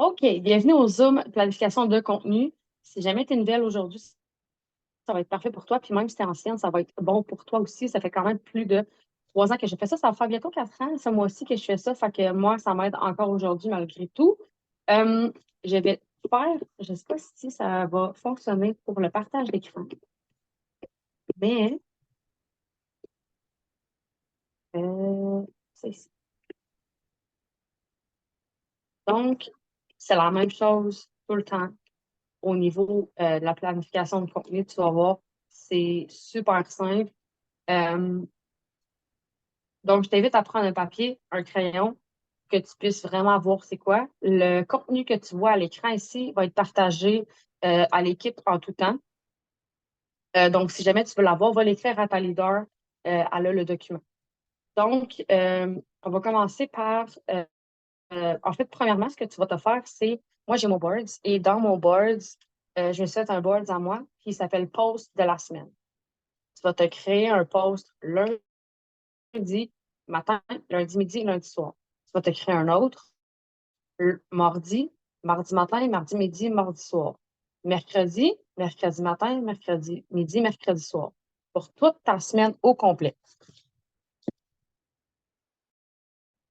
OK, bienvenue au Zoom planification de contenu. Si jamais tu es nouvelle aujourd'hui, ça va être parfait pour toi. Puis même si tu es ancienne, ça va être bon pour toi aussi. Ça fait quand même plus de 3 ans que je fais ça. Ça va faire bientôt 4 ans, ce mois-ci que je fais ça. Fait que moi, ça m'aide encore aujourd'hui malgré tout. Euh, je vais faire, je ne sais pas si ça va fonctionner pour le partage d'écran, mais c'est ici. Donc, c'est la même chose tout le temps au niveau de la planification de contenu. Tu vas voir, c'est super simple. Euh, donc, je t'invite à prendre un papier, un crayon, que tu puisses vraiment voir c'est quoi. Le contenu que tu vois à l'écran ici va être partagé à l'équipe en tout temps. Donc, si jamais tu veux l'avoir, va l'écrire à ta leader. Elle a le document. Donc, on va commencer par, en fait, premièrement, ce que tu vas te faire, c'est, moi, j'ai mon boards et dans mon boards, je me suis fait un boards à moi qui s'appelle Post de la semaine. Tu vas te créer un post lundi matin, lundi midi, lundi soir. Tu vas te créer un autre mardi, mardi matin, mardi midi, mardi soir. Mercredi, mercredi matin, mercredi midi, mercredi soir. Pour toute ta semaine au complet.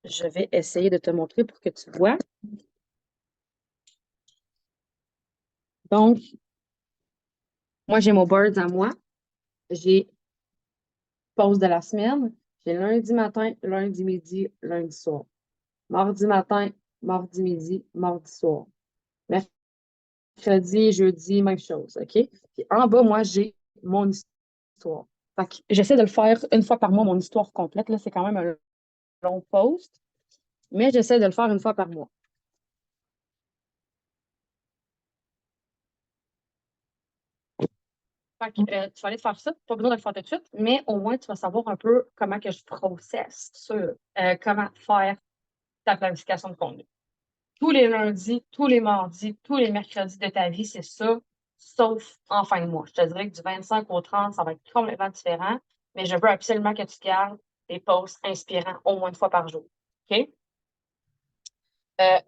Je vais essayer de te montrer pour que tu vois. Donc, moi, j'ai mon board à moi. J'ai pause de la semaine. J'ai lundi matin, lundi midi, lundi soir. Mardi matin, mardi midi, mardi soir. Mercredi, jeudi, même chose, OK? Puis en bas, moi, j'ai mon histoire. Fait que j'essaie de le faire une fois par mois, mon histoire complète. Là, c'est quand même un long post, mais j'essaie de le faire une fois par mois. Fait que, tu vas aller te faire ça, pas besoin de le faire tout de suite, mais au moins, tu vas savoir un peu comment que je processe sur comment faire ta planification de contenu. Tous les lundis, tous les mardis, tous les mercredis de ta vie, c'est ça, sauf en fin de mois. Je te dirais que du 25 au 30, ça va être complètement différent, mais je veux absolument que tu gardes des posts inspirants au moins une fois par jour. OK?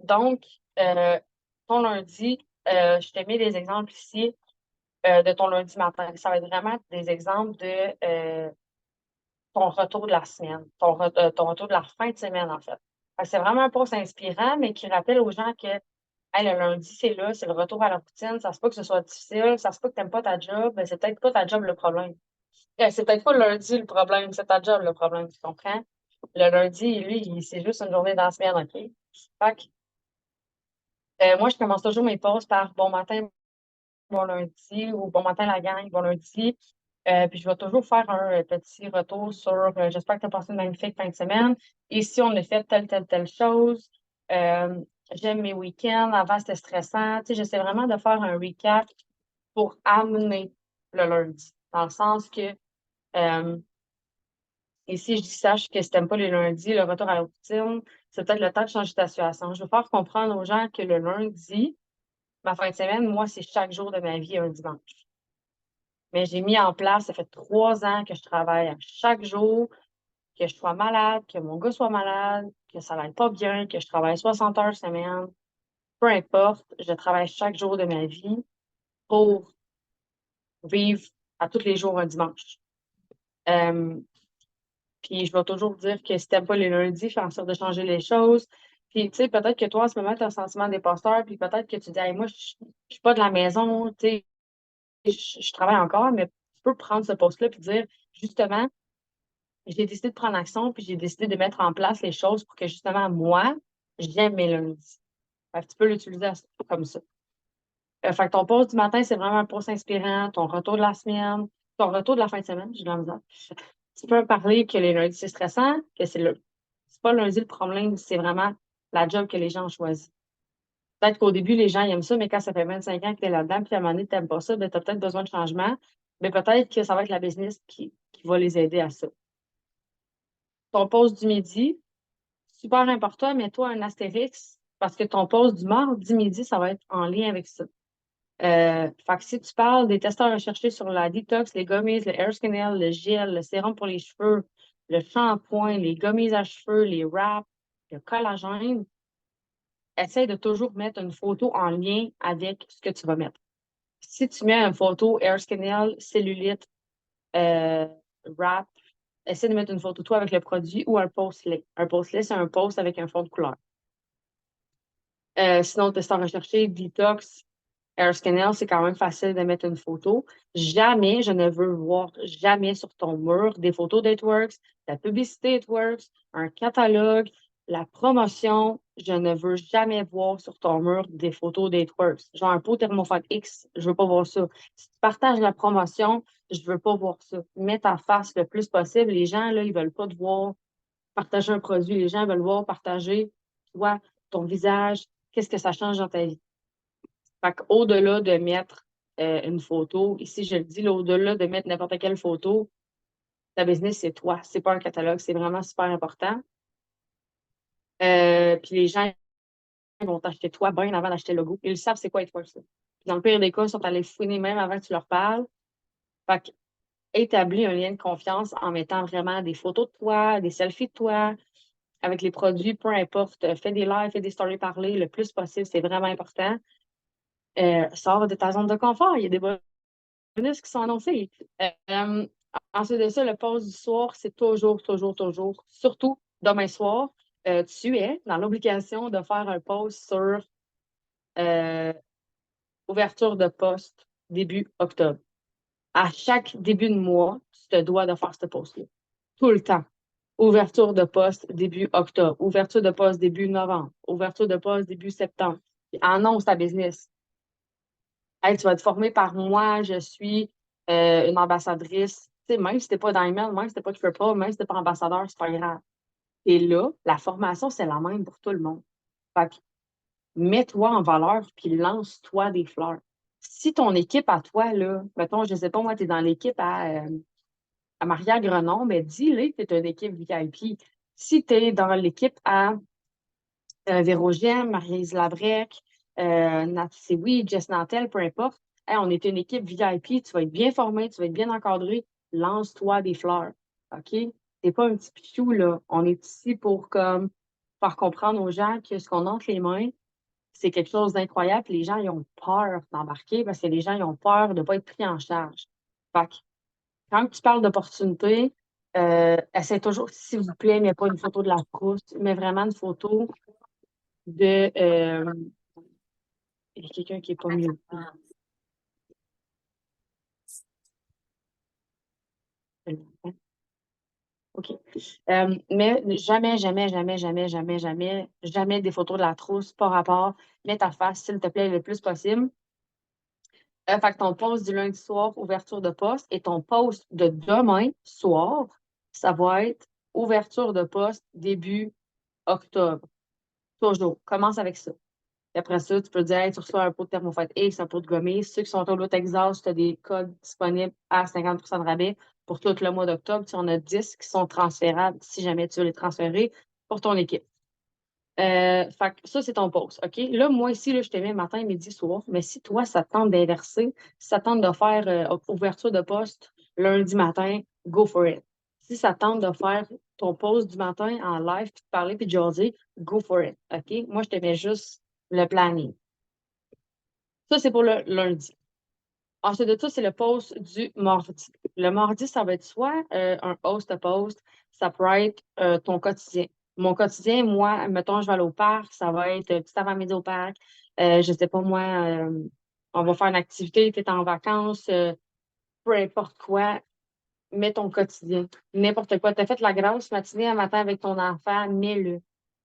Donc, ton lundi, je te mets des exemples ici de ton lundi matin. Ça va être vraiment des exemples de ton retour de la semaine, ton retour de la fin de semaine, en fait. Fait que c'est vraiment un post inspirant, mais qui rappelle aux gens que hey, le lundi, c'est là, c'est le retour à la routine. Ça se peut que ce soit difficile, ça se peut que tu n'aimes pas ta job, mais c'est peut-être pas ta job le problème. C'est peut-être pas le lundi le problème, c'est ta job le problème, tu comprends? Le lundi, lui, c'est juste une journée dans la semaine, OK? Fait que, moi, je commence toujours mes pauses par bon matin, bon lundi ou bon matin la gang, bon lundi. Puis je vais toujours faire un petit retour sur j'espère que tu as passé une magnifique fin de semaine. Ici, on a fait telle chose. Euh, J'aime mes week-ends. Avant, c'était stressant. Tu sais, j'essaie vraiment de faire un recap pour amener le lundi. Dans le sens que euh, ici, je dis sache que si tu n'aimes pas les lundis, le retour à la routine, c'est peut-être le temps de changer ta situation. Je veux faire comprendre aux gens que le lundi, ma fin de semaine, moi, c'est chaque jour de ma vie un dimanche. Mais j'ai mis en place, ça fait 3 ans que je travaille à chaque jour, que je sois malade, que mon gars soit malade, que ça n'aille pas bien, que je travaille 60 heures semaine, peu importe, je travaille chaque jour de ma vie pour vivre à tous les jours un dimanche. Euh, Puis je vais toujours dire que si t'aimes pas les lundis, fais en sorte de changer les choses. Puis tu sais, peut-être que toi, en ce moment, tu as un sentiment d'imposteur, puis peut-être que tu dis, hey, moi, je suis pas de la maison, tu sais, je travaille encore, mais tu peux prendre ce poste-là puis dire, justement, j'ai décidé de prendre action, puis j'ai décidé de mettre en place les choses pour que justement, moi, j'aime mes lundis. Fait que tu peux l'utiliser comme ça. Fait que ton poste du matin, c'est vraiment un post inspirant, ton retour de la semaine, ton retour de la fin de semaine, j'ai de la misère. Tu peux parler que les lundis, c'est stressant, que c'est pas le lundi le problème, c'est vraiment la job que les gens ont choisi. Peut-être qu'au début, les gens ils aiment ça, mais quand ça fait 25 ans que tu es là-dedans, puis à un moment donné, tu n'aimes pas ça, ben, tu as peut-être besoin de changement. Mais peut-être que ça va être la business qui va les aider à ça. Ton poste du midi, super important, mets-toi un astérix parce que ton poste du mardi midi, ça va être en lien avec ça. Fait que si tu parles des testeurs recherchés sur la détox, les gummies, le hair skinel, le gel, le sérum pour les cheveux, le shampoing, les gummies à cheveux, les wraps, le collagène, essaie de toujours mettre une photo en lien avec ce que tu vas mettre. Si tu mets une photo Air Skinel, cellulite, euh, wrap, essaie de mettre une photo de toi avec le produit ou un post-it. Un post-it, c'est un post avec un fond de couleur. Sinon, tu en rechercher detox, Air Scanner, c'est quand même facile de mettre une photo. Jamais je ne veux voir jamais sur ton mur des photos d'Ateworks, la publicité d'Ateworks, un catalogue, la promotion. Je ne veux jamais voir sur ton mur des photos d'Ateworks. Genre un pot thermophane X, je veux pas voir ça. Si tu partages la promotion, je veux pas voir ça. Mets ta face le plus possible. Les gens, là, ils veulent pas te voir partager un produit. Les gens veulent voir partager toi, ton visage, qu'est-ce que ça change dans ta vie. Fait qu'au-delà de mettre une photo, ici je le dis, là, au-delà de mettre n'importe quelle photo, ta business, c'est toi, c'est pas un catalogue, c'est vraiment super important. Puis les gens ils vont t'acheter toi bien avant d'acheter le logo. Ils savent c'est quoi être ça. Puis dans le pire des cas, ils sont allés fouiner même avant que tu leur parles. Fait que établis un lien de confiance en mettant vraiment des photos de toi, des selfies de toi, avec les produits, peu importe. Fais des lives, fais des stories parler le plus possible, c'est vraiment important. Sors de ta zone de confort. Il y a des bonus qui sont annoncés. Euh, Ensuite de ça, le post du soir, c'est toujours, toujours, toujours, surtout demain soir, tu es dans l'obligation de faire un post sur euh, ouverture de poste début octobre. À chaque début de mois, tu te dois de faire ce post-là. Tout le temps. Ouverture de poste début octobre. Ouverture de poste début novembre. Ouverture de poste début septembre. Annonce ta business. Hey, tu vas te former par moi, je suis une ambassadrice. Tu sais, même si t'es pas dans l'email, même si t'es pas pas, même si t'es pas ambassadeur, c'est pas grave. Et là, la formation, c'est la même pour tout le monde. Fait que mets-toi en valeur puis lance-toi des fleurs. Si ton équipe à toi, là, mettons, je sais pas, moi, tu es dans l'équipe à Maria Grenon, mais dis-le que tu es une équipe VIP. Si tu es dans l'équipe à Véro Gem, Marie-Lise Labrec, Nat oui, Jess Nantel, peu importe. Hey, on est une équipe VIP, tu vas être bien formé, tu vas être bien encadré. Lance-toi des fleurs. OK? T'es pas un petit pichou, là. On est ici pour comme faire comprendre aux gens que ce qu'on a entre les mains, c'est quelque chose d'incroyable. Les gens, ils ont peur d'embarquer parce que les gens, ils ont peur de ne pas être pris en charge. Fait que quand tu parles d'opportunité, essaie toujours, s'il vous plaît, mets pas une photo de la trousse, mais vraiment une photo de il y a quelqu'un qui est pas mieux. OK. Mais jamais, jamais, jamais, jamais, jamais, jamais, jamais des photos de la trousse, pas rapport. Mets ta face, s'il te plaît, le plus possible. Fait que ton post du lundi soir, ouverture de poste, et ton post de demain soir, ça va être ouverture de poste début octobre. Toujours. Commence avec ça. Et après ça, tu peux dire, hey, tu reçois un pot de thermofate X, un pot de gommée. Ceux qui sont au Texas, tu as des codes disponibles à 50 de rabais pour tout le mois d'octobre. Tu en as 10 qui sont transférables si jamais tu veux les transférer pour ton équipe. Fait que ça, c'est ton post. OK? Là, moi, ici, là, je te mets matin, midi, soir. Mais si toi, ça te tente d'inverser, si ça te tente de faire ouverture de poste lundi matin, go for it. Si ça te tente de faire ton post du matin en live, puis de parler, puis de jaser, go for it. OK? Moi, je te mets juste le planning. Ça, c'est pour le lundi. Ensuite de ça, c'est le post du mardi. Le mardi, ça va être soit un host-to-post, ça peut être ton quotidien. Mon quotidien, moi, mettons, je vais aller au parc, ça va être petit avant-midi au parc. Je sais pas, moi, on va faire une activité, tu es en vacances, peu importe quoi, mets ton quotidien. N'importe quoi. Tu as fait la grosse matinée un matin avec ton enfant, mets-le.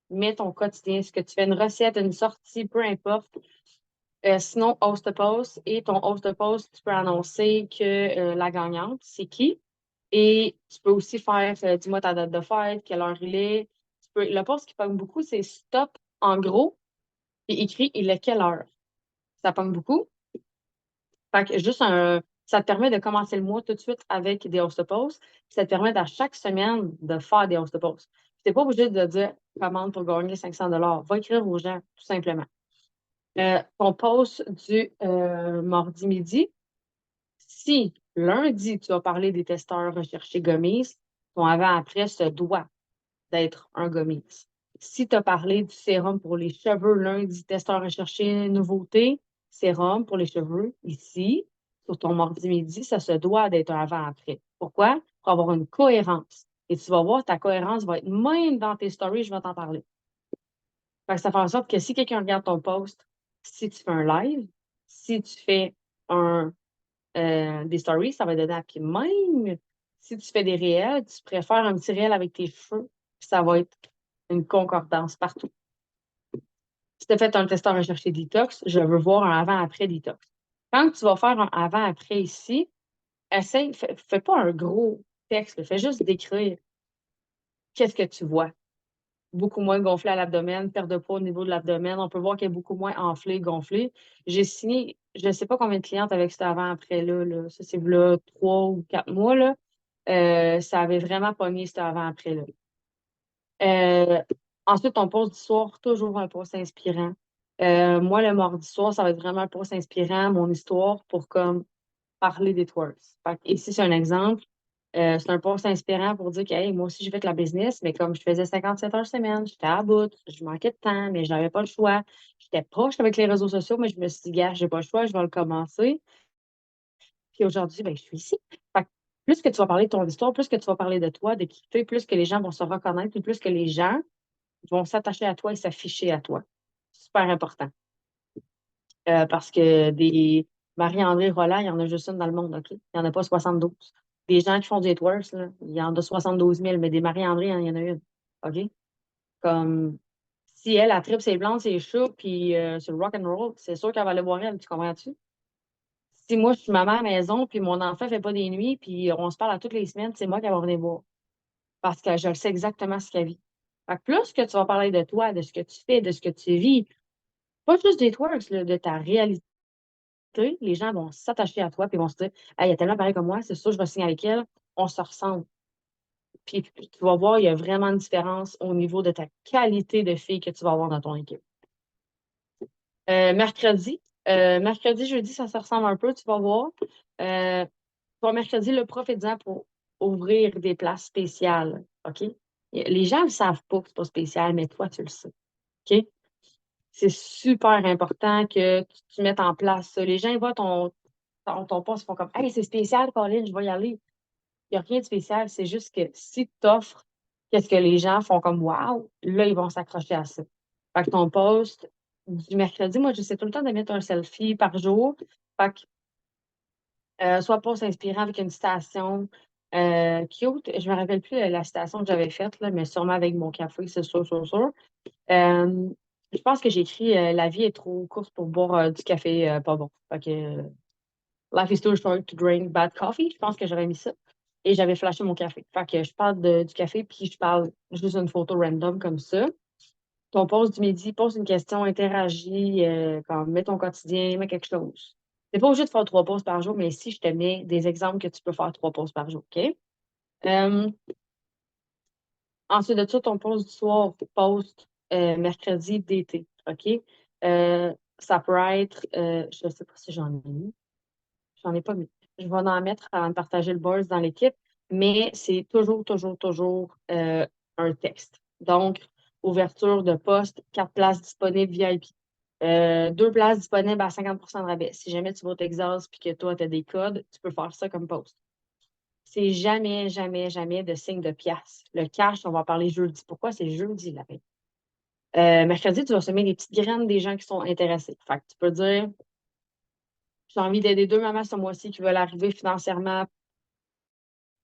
Mets ton quotidien. Ce que tu fais une recette, une sortie, peu importe. Sinon, host to post. Et ton host to post, tu peux annoncer que la gagnante, c'est qui. Et tu peux aussi faire, dis-moi ta date de fête, quelle heure il est. Le post qui pogne beaucoup, c'est stop en gros et écrit il est quelle heure. Ça pogne beaucoup. Fait que ça te permet de commencer le mois tout de suite avec des host to post. Ça te permet à chaque semaine de faire des host to post. Tu n'es pas obligé de dire commande pour gagner 500 Va écrire aux gens, tout simplement. Ton post du mardi midi, si lundi, tu vas parler des testeurs recherchés gommis, ton avant-après se doit d'être un gommis. Si tu as parlé du sérum pour les cheveux lundi, testeur recherché, nouveauté, sérum pour les cheveux, ici, sur ton mardi midi, ça se doit d'être un avant-après. Pourquoi? Pour avoir une cohérence. Et tu vas voir, ta cohérence va être même dans tes stories, je vais t'en parler. Fait que ça fait en sorte que si quelqu'un regarde ton post, si tu fais un live, si tu fais des stories, ça va donner à pied. Même si tu fais des réels, tu préfères un petit réel avec tes cheveux, puis ça va être une concordance partout. Si tu as fait un testeur recherché detox, je veux voir un avant-après detox. Quand tu vas faire un avant-après ici, essaye, fais pas un gros texte, fais juste décrire qu'est-ce que tu vois. Beaucoup moins gonflé à l'abdomen, perte de poids au niveau de l'abdomen. On peut voir qu'elle est beaucoup moins enflée, gonflée. J'ai signé, je ne sais pas combien de clientes avec cet avant-après-là. Là. Ça, c'est là 3 ou 4 mois. Là. Ça avait vraiment pogné cet avant-après-là. Euh, Ensuite, on pose du soir, toujours un post inspirant. Moi, le mardi soir, ça va être vraiment un post inspirant, mon histoire, pour comme parler des twerks. Fait que ici, c'est un exemple. C'est un post inspirant pour dire que hey, moi aussi, j'ai fait de la business, mais comme je faisais 57 heures semaine, j'étais à bout, je manquais de temps, mais je n'avais pas le choix. J'étais proche avec les réseaux sociaux, mais je me suis dit, gars, j'ai pas le choix, je vais le commencer. Puis aujourd'hui, ben, je suis ici. Fait que plus que tu vas parler de ton histoire, plus que tu vas parler de toi, de qui tu es, plus que les gens vont se reconnaître, puis plus que les gens vont s'attacher à toi et s'afficher à toi. Super important. Parce que des Marie-André Roland, il y en a juste une dans le monde, OK? Il n'y en a pas 72. Des gens qui font du twerks, là, il y en a 72 000, mais des Marie-André, il y en a une. OK? Comme si elle, a tripe, c'est blanc, c'est chaud, puis c'est le rock and roll, c'est sûr qu'elle va aller voir elle, tu comprends-tu? Si moi, je suis maman à la maison, puis mon enfant ne fait pas des nuits, puis on se parle à toutes les semaines, c'est moi qui va venir voir. Parce que je sais exactement ce qu'elle vit. Fait que plus que tu vas parler de toi, de ce que tu fais, de ce que tu vis, pas juste des twerks, là, de ta réalité, les gens vont s'attacher à toi puis vont se dire hey, elle est tellement pareille comme moi, c'est sûr, je vais signer avec elle, on se ressemble. Puis tu vas voir, il y a vraiment une différence au niveau de ta qualité de fille que tu vas avoir dans ton équipe. Mercredi, mercredi, jeudi, ça se ressemble un peu, tu vas voir. Pour mercredi, le prof est disant pour ouvrir des places spéciales. OK? Les gens ne le savent pas que c'est pas spécial, mais toi, tu le sais. OK? C'est super important que tu mettes en place ça. Les gens, ils voient ton poste, ils font comme hey, c'est spécial, Colin, je vais y aller. Il n'y a rien de spécial, c'est juste que si tu offres qu'est-ce que les gens font comme wow, là, ils vont s'accrocher à ça. Fait que ton post du mercredi, moi, j'essaie tout le temps de mettre un selfie par jour. Fait que soit post inspirant avec une citation cute. Je me rappelle plus la citation que j'avais faite, là, mais sûrement avec mon café, c'est sûr, sûr, sûr. Euh, je pense que j'ai écrit La vie est trop courte pour boire du café pas bon. Fait que Life is too short to drink bad coffee. Je pense que j'avais mis ça. Et j'avais flashé mon café. Fait que je parle du café, puis je parle juste d'une photo random comme ça. Ton post du midi, pose une question, interagis, comme mets ton quotidien, mets quelque chose. C'est pas obligé de faire 3 posts par jour, mais si je te mets des exemples que tu peux faire 3 posts par jour, OK? Euh, Ensuite de ça, ton post du soir, post mercredi d'été, OK? Ça peut être, je ne sais pas si j'en ai mis. J'en ai pas mis. Je vais en mettre avant de partager le buzz dans l'équipe, mais c'est toujours, toujours, toujours un texte. Donc, ouverture de poste, 4 places disponibles VIP. 2 places disponibles à 50 de rabais. Si jamais tu vas au Texas et que toi, tu as des codes, tu peux faire ça comme poste. C'est jamais, jamais, jamais de signe de pièce. Le cash, on va en parler jeudi. Pourquoi c'est jeudi la veille? Mercredi, tu vas semer les petites graines des gens qui sont intéressés. Fait que tu peux dire j'ai envie d'aider 2 mamans ce mois-ci qui veulent arriver financièrement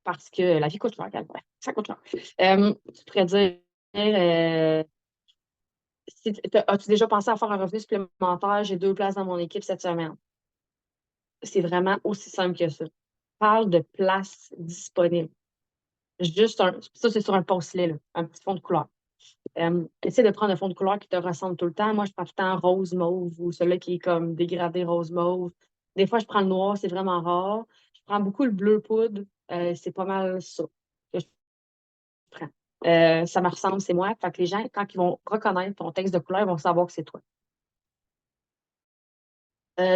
parce que la vie coûte cher, ouais, ça coûte cher. Tu pourrais dire as-tu déjà pensé à faire un revenu supplémentaire? J'ai 2 places dans mon équipe cette semaine. C'est vraiment aussi simple que ça. Parle de places disponibles. Juste ça, c'est sur un post-it, là, un petit fond de couleur. Essaie de prendre un fond de couleur qui te ressemble tout le temps. Moi, je prends tout le temps rose mauve ou celui qui est comme dégradé rose mauve. Des fois, je prends le noir, c'est vraiment rare. Je prends beaucoup le bleu poudre. C'est pas mal ça que je prends. Ça me ressemble, c'est moi. Fait que les gens, quand ils vont reconnaître ton texte de couleur, ils vont savoir que c'est toi.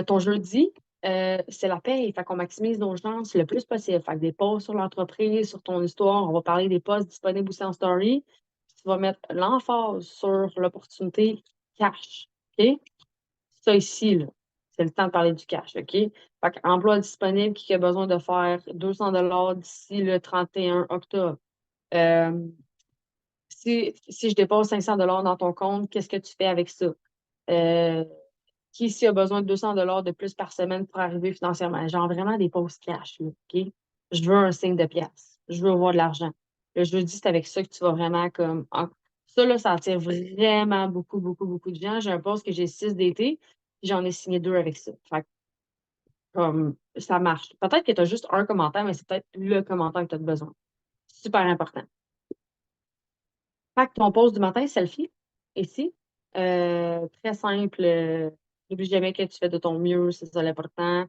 Ton jeudi, c'est la paye. Fait qu'on maximise nos chances le plus possible. Fait que des posts sur l'entreprise, sur ton histoire, on va parler des posts disponibles aussi en story. tu vas mettre l'emphase sur l'opportunité cash. OK? Ça ici, là, c'est le temps de parler du cash. OK? Fait emploi disponible qui a besoin de faire 200 d'ici le 31 octobre. Euh, si je dépose 500 dans ton compte, qu'est-ce que tu fais avec ça? Euh, qui ici a besoin de 200 de plus par semaine pour arriver financièrement? Genre vraiment des pauses cash, là, OK? Je veux un signe de pièce. Je veux avoir de l'argent. Le jeudi, c'est avec ça que tu vas vraiment comme. Ça, là, ça attire vraiment beaucoup, beaucoup, beaucoup de gens. J'ai un poste que j'ai 6 d'été, puis j'en ai signé 2 avec ça. Fait que, comme ça marche. Peut-être que tu as juste un commentaire, mais c'est peut-être le commentaire que tu as besoin. Super important. Fait que ton post du matin, selfie, ici. Très simple. N'oublie jamais que tu fais de ton mieux, c'est ça l'important.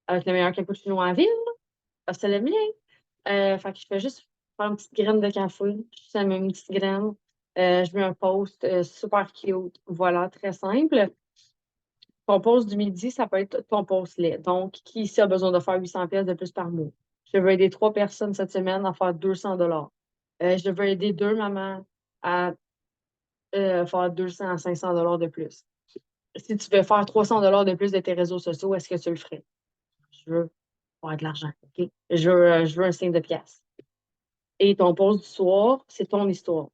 Avec le meilleur cappuccino en ville, c'est le mien. Fait que je fais juste faire une petite graine de café. Je sème une petite graine. Je mets un post super cute. Voilà, très simple. Ton post du midi, ça peut être ton post lait. Donc, qui ici a besoin de faire 800 pièces de plus par mois? Je veux aider 3 personnes cette semaine à faire 200 $. Je veux aider 2 mamans à faire 200 à 500 $ de plus. Si tu veux faire 300 $ de plus de tes réseaux sociaux, est-ce que tu le ferais? Je veux faire de l'argent, OK? Je veux un signe de pièce. Et ton poste du soir, c'est ton histoire.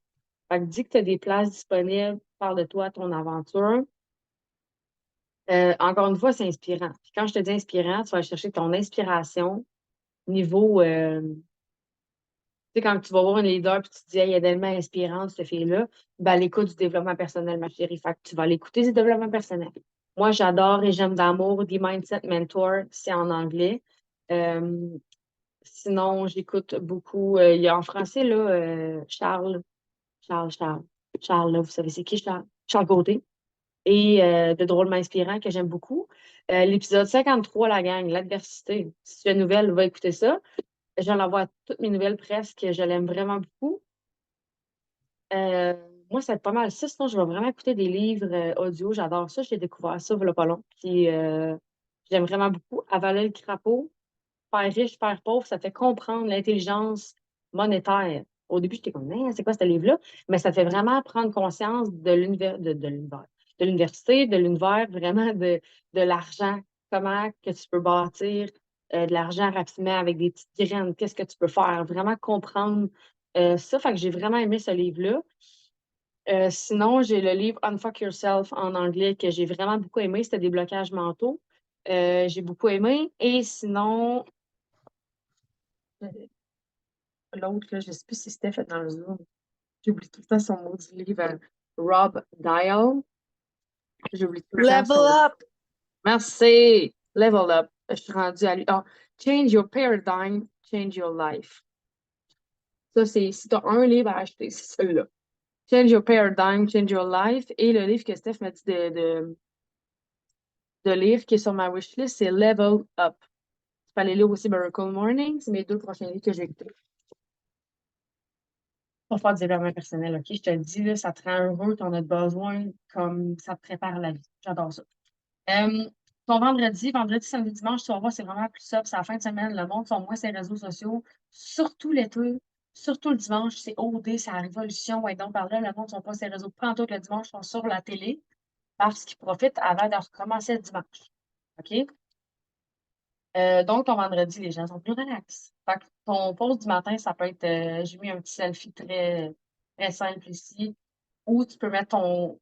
Fait que dis que tu as des places disponibles, parle de toi, ton aventure. Encore une fois, c'est inspirant. Puis quand je te dis inspirant, tu vas aller chercher ton inspiration niveau, tu sais, quand tu vas voir un leader et tu te dis, hey, elle est tellement inspirante, cette fille-là, ben, elle écoute du développement personnel, ma chérie. Fait que tu vas l'écouter du développement personnel. Moi, j'adore et j'aime d'amour The Mindset Mentor, c'est en anglais. Euh, Sinon, j'écoute beaucoup. Il y a en français, là, Charles. Charles, là, vous savez, c'est qui Charles? Charles Gauthier. Et de Drôlement Inspirant, que j'aime beaucoup. L'épisode 53, la gang, l'adversité. Si tu es nouvelle, va écouter ça. Je l'envoie à toutes mes nouvelles presque. Je l'aime vraiment beaucoup. Euh, Moi, c'est pas mal ça. Sinon, je vais vraiment écouter des livres audio. J'adore ça. J'ai découvert ça il y a pas long. Puis, j'aime vraiment beaucoup. Avaler le crapaud, faire riche, faire pauvre, ça fait comprendre l'intelligence monétaire. Au début, j'étais comme, mais c'est quoi ce livre-là? Mais ça fait vraiment prendre conscience de l'univers, de l'université, de l'univers, vraiment de l'argent. Comment que tu peux bâtir de l'argent rapidement avec des petites graines. Qu'est-ce que tu peux faire? Vraiment comprendre ça. Fait que j'ai vraiment aimé ce livre-là. Sinon, j'ai le livre Unfuck Yourself en anglais que j'ai vraiment beaucoup aimé. C'était des blocages mentaux. J'ai beaucoup aimé. Et sinon, euh, l'autre, là, je ne sais plus si c'était fait dans le Zoom. J'oublie tout le temps son mot du livre. Rob Dial. J'oublie tout le temps Level son. up! Merci. Level up. Je suis rendue à lui. Ah, change your paradigm, change your life. Ça, c'est si tu as un livre à acheter, c'est celui-là. Change your paradigm, change your life. Et le livre que Steph m'a dit de lire, qui est sur ma wishlist, c'est Level Up. Tu peux aller lire aussi Miracle Morning. C'est mes 2 prochains livres que j'ai écoutés. Pour faire du développement personnel, OK? Je te le dis, là, ça te rend heureux, tu en as besoin, comme ça te prépare la vie. J'adore ça. Euh, Ton vendredi, samedi, dimanche, tu vas voir, c'est vraiment plus ça. C'est la fin de semaine, le monde sont moins sur les réseaux sociaux, surtout l'été, surtout le dimanche, c'est OD, c'est la révolution. Ouais, donc par là, le monde ne sont pas sur les réseaux. Prends tout le dimanche, ils sont sur la télé parce qu'ils profitent avant de recommencer le dimanche. OK? Donc, ton vendredi, les gens sont plus relax. Fait que ton pause du matin, ça peut être, j'ai mis un petit selfie très, très simple ici, ou tu peux mettre ton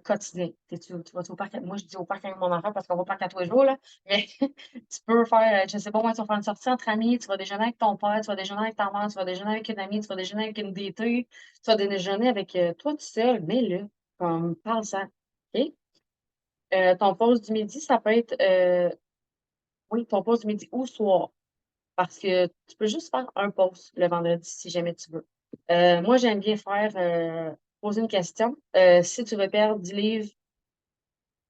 quotidien. Tu vas au parc, moi je dis au parc avec mon enfant parce qu'on va au parc à tous les jours, là, mais tu peux faire, je sais pas, moi, tu vas faire une sortie entre amis, tu vas déjeuner avec ton père, tu vas déjeuner avec ta mère, tu vas déjeuner avec une amie, tu vas déjeuner avec une DT, tu vas déjeuner avec toi tout seul, mais là, comme, parle ça. OK? Ton pause du midi, ça peut être, oui, ton pause du midi ou soir. Parce que tu peux juste faire un post le vendredi si jamais tu veux. Moi, j'aime bien faire poser une question. Si tu veux perdre 10 livres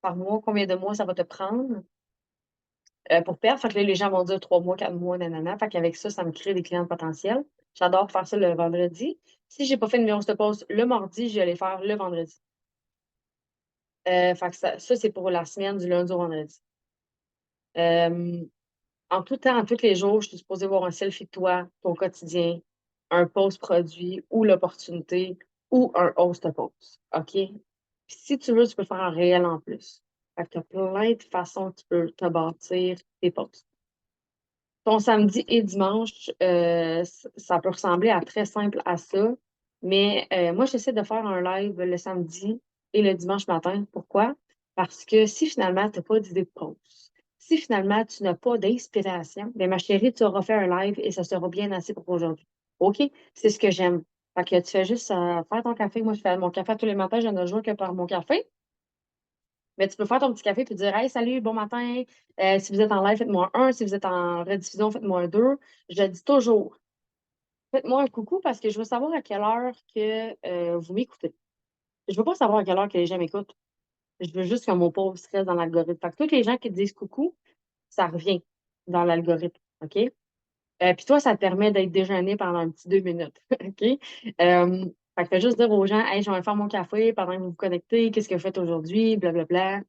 par mois, combien de mois ça va te prendre pour perdre? Fait que là, les gens vont dire 3 mois, 4 mois, nanana. Fait qu'avec ça, ça me crée des clients potentiels. J'adore faire ça le vendredi. Si j'ai pas fait une numéro de post le mardi, je vais aller faire le vendredi. Fait que ça c'est pour la semaine du lundi au vendredi. Euh, En tout temps, en tous les jours, je suis supposée voir un selfie de toi, ton quotidien, un post produit ou l'opportunité ou un host pause. OK? Puis si tu veux, tu peux faire un réel en plus. Fait que tu as plein de façons que tu peux te bâtir tes posts. Ton samedi et dimanche, ça peut ressembler à très simple à ça, mais moi, j'essaie de faire un live le samedi et le dimanche matin. Pourquoi? Parce que si finalement, tu n'as pas d'idée de pause, si finalement, tu n'as pas d'inspiration, bien, ma chérie, tu auras fait un live et ça sera bien assez pour aujourd'hui. OK? C'est ce que j'aime. Fait que tu fais juste faire ton café. Moi, je fais mon café tous les matins. Je ne joue que par mon café. Mais tu peux faire ton petit café et dire: Hey, salut, bon matin. Si vous êtes en live, faites-moi un. Si vous êtes en rediffusion, faites-moi un deux. Je dis toujours: Faites-moi un coucou parce que je veux savoir à quelle heure que vous m'écoutez. Je veux pas savoir à quelle heure que les gens m'écoutent. Je veux juste que mon post reste dans l'algorithme. Fait que tous les gens qui te disent coucou, ça revient dans l'algorithme. OK? Puis toi, ça te permet d'être déjeuné pendant un petit 2 minutes. OK? Fait que fais juste dire aux gens: Hey, je vais aller faire mon café pendant que vous vous connectez. Qu'est-ce que vous faites aujourd'hui? Blablabla.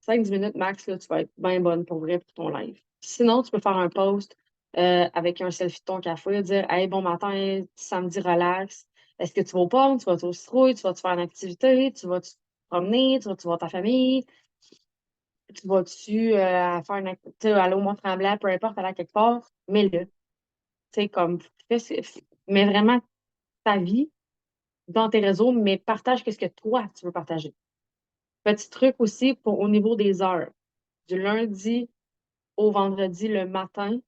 5-10 minutes max, là, tu vas être bien bonne pour vrai pour ton live. Sinon, tu peux faire un post avec un selfie de ton café, dire: Hey, bon matin, samedi relax. Est-ce que tu vas au pub, tu vas au citrouille, tu vas te faire une activité, tu vas te promener, tu vas ta famille, tu vas-tu faire une activité, aller au Mont-Tremblant, peu importe, aller à quelque part, mets-le. Tu sais, comme, mets vraiment ta vie dans tes réseaux, mais partage ce que toi, tu veux partager. Petit truc aussi pour au niveau des heures. Du lundi au vendredi le matin,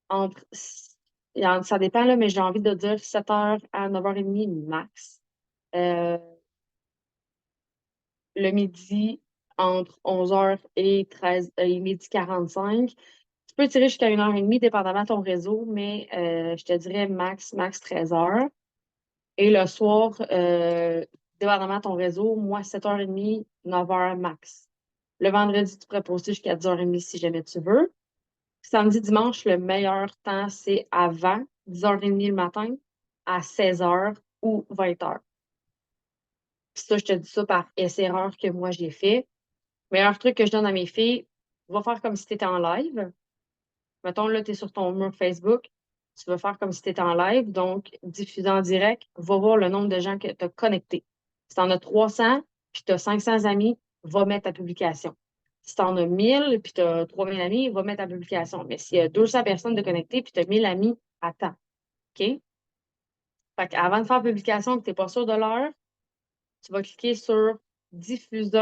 entre, ça dépend, là, mais j'ai envie de dire 7h à 9h30 max. Euh, le midi, entre 11h et 13 et midi 45. Tu peux tirer jusqu'à 1h30, dépendamment de ton réseau, mais je te dirais max 13h. Et le soir, dépendamment de ton réseau, moi, 7h30, 9h max. Le vendredi, tu pourrais poster jusqu'à 10h30 si jamais tu veux. Samedi, dimanche, le meilleur temps, c'est avant 10h30 le matin à 16h ou 20h. Puis ça, je te dis ça par essai-erreur que moi j'ai fait. Meilleur truc que je donne à mes filles, va faire comme si tu étais en live. Mettons, là, tu es sur ton mur Facebook, tu vas faire comme si tu étais en live, donc diffuser en direct, va voir le nombre de gens que tu as connectés. Si tu en as 300, puis tu as 500 amis, va mettre ta publication. Si tu en as 1000, puis tu as 3000 amis, va mettre ta publication. Mais s'il y a 200 personnes de connectées, puis tu as 1000 amis, attends. OK? Fait qu'avant de faire publication que tu n'es pas sûr de l'heure, tu vas cliquer sur diffuser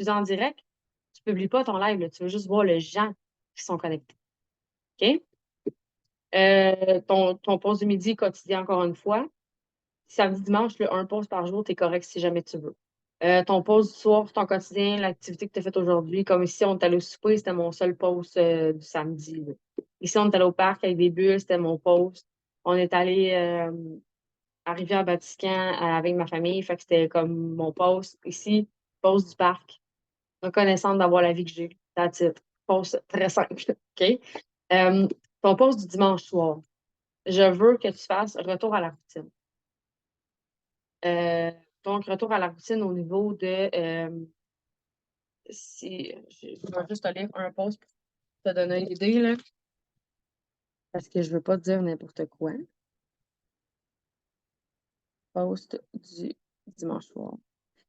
en direct. Tu ne publies pas ton live, là. Tu veux juste voir les gens qui sont connectés. OK? Ton post du midi quotidien, encore une fois. Samedi, dimanche, un post par jour, tu es correct si jamais tu veux. Ton post du soir, ton quotidien, l'activité que tu as faite aujourd'hui. Comme ici, on est allé au souper, c'était mon seul post du samedi, là. Ici, on est allé au parc avec des bulles, c'était mon post. On est allé à Rivière-Batiscan avec ma famille, fait que c'était comme mon post. Ici, post du parc. Reconnaissante d'avoir la vie que j'ai. That's it. Post très simple. OK? Euh, ton post du dimanche soir. Je veux que tu fasses retour à la routine. Euh, donc, retour à la routine au niveau de si je vais juste te lire un post pour te donner une idée, là, parce que je ne veux pas te dire n'importe quoi. Post du dimanche soir.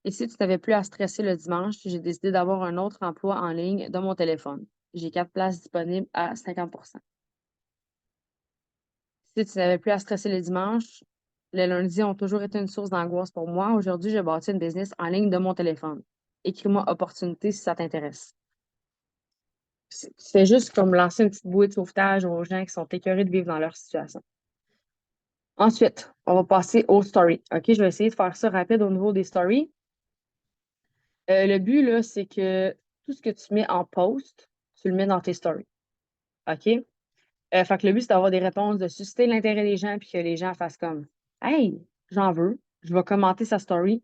Et si tu n'avais plus à stresser le dimanche, j'ai décidé d'avoir un autre emploi en ligne de mon téléphone. J'ai 4 places disponibles à 50%. Si tu n'avais plus à stresser le dimanche, les lundis ont toujours été une source d'angoisse pour moi. Aujourd'hui, j'ai bâti une business en ligne de mon téléphone. Écris-moi opportunité si ça t'intéresse. C'est juste comme lancer une petite bouée de sauvetage aux gens qui sont écœurés de vivre dans leur situation. Ensuite, on va passer aux stories. OK, je vais essayer de faire ça rapide au niveau des stories. Le but, là, c'est que tout ce que tu mets en post, tu le mets dans tes stories. OK? Fait que le but, c'est d'avoir des réponses, de susciter l'intérêt des gens, puis que les gens fassent comme: Hey, j'en veux, je vais commenter sa story.